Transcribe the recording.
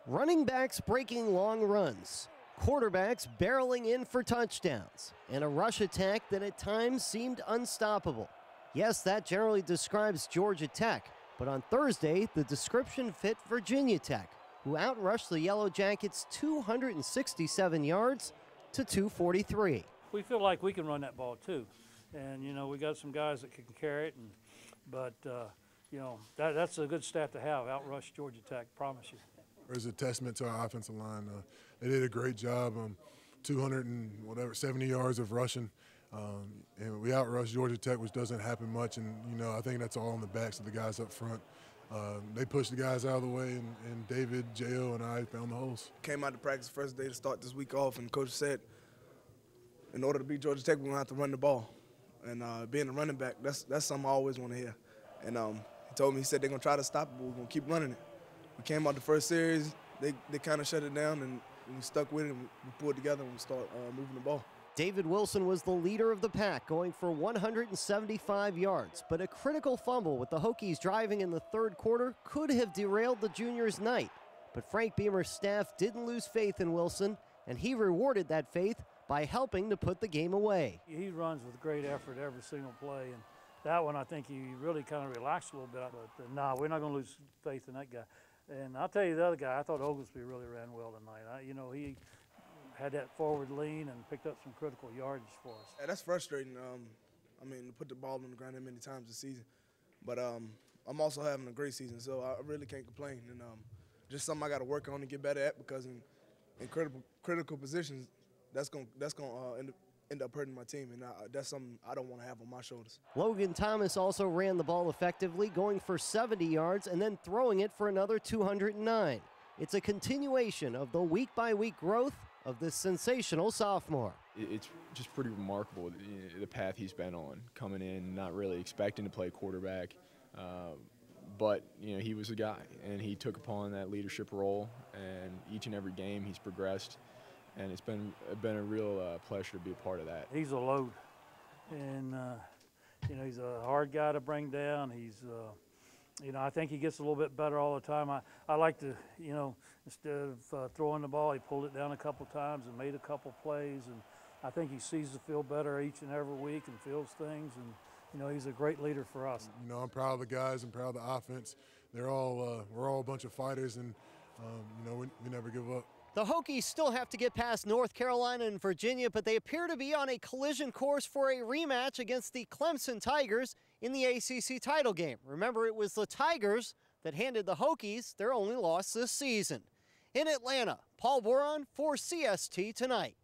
Running backs breaking long runs, quarterbacks barreling in for touchdowns, and a rush attack that at times seemed unstoppable. Yes, that generally describes Georgia Tech, but on Thursday, the description fit Virginia Tech, who outrushed the Yellow Jackets 267 yards to 243. We feel like we can run that ball too, and we got some guys that can carry it, but that's a good stat to have. Outrush Georgia Tech, promise you. It's a testament to our offensive line. They did a great job. 270 yards of rushing, and we outrushed Georgia Tech, which doesn't happen much. And I think that's all on the backs of the guys up front. They pushed the guys out of the way, and David, Jo, and I found the holes. Came out to practice the first day to start this week off, and the coach said, in order to beat Georgia Tech, we're going to have to run the ball. And being a running back, that's something I always want to hear. And he told me, he said they're going to try to stop it, but we're going to keep running it. We came out the first series, they kind of shut it down, and we stuck with it, and we pulled together and we started moving the ball. David Wilson was the leader of the pack, going for 175 yards, but a critical fumble with the Hokies driving in the third quarter could have derailed the junior's night. But Frank Beamer's staff didn't lose faith in Wilson, and he rewarded that faith by helping to put the game away. He runs with great effort every single play, and that one I think he really kind of relaxed a little bit. But no, we're not going to lose faith in that guy. And I'll tell you the other guy, I thought Oglesby really ran well tonight. He had that forward lean and picked up some critical yardage for us. Yeah, that's frustrating. To put the ball on the ground that many times this season. But I'm also having a great season, so I really can't complain. And just something I got to work on and get better at, because in critical positions, that's going to end up hurting my team, and that's something I don't want to have on my shoulders. Logan Thomas also ran the ball effectively, going for 70 yards and then throwing it for another 209. It's a continuation of the week-by-week growth of this sensational sophomore. It's just pretty remarkable, the path he's been on, coming in, not really expecting to play quarterback. But he was a guy, and he took upon that leadership role, and each and every game he's progressed. And it's been a real pleasure to be a part of that. He's a load, and he's a hard guy to bring down. He's, I think he gets a little bit better all the time. I like to, instead of throwing the ball, he pulled it down a couple times and made a couple plays. And I think he sees the field better each and every week and feels things. And he's a great leader for us. I'm proud of the guys and proud of the offense. We're all a bunch of fighters, and we never give up. The Hokies still have to get past North Carolina and Virginia, but they appear to be on a collision course for a rematch against the Clemson Tigers in the ACC title game. Remember, it was the Tigers that handed the Hokies their only loss this season. In Atlanta, Paul Boron for CST Tonight.